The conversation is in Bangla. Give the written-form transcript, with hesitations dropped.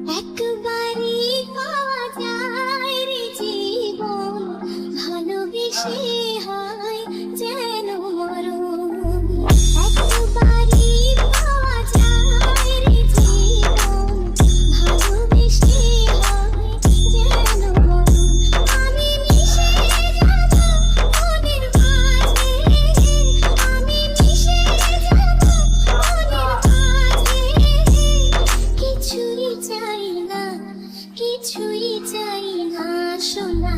একবারই পাওয়া যায় রে জীবন, ভালোবেসে হয় যেন মরণ। একবারই পাওয়া যায় রে জীবন, ভালোবেসে হয় যেন মরণ। আমি মিশে যাব মনের মাঝে, আমি মিশে যাব মনের মাঝে। কিছুই চাই না, কিছুই চাই না সোনা।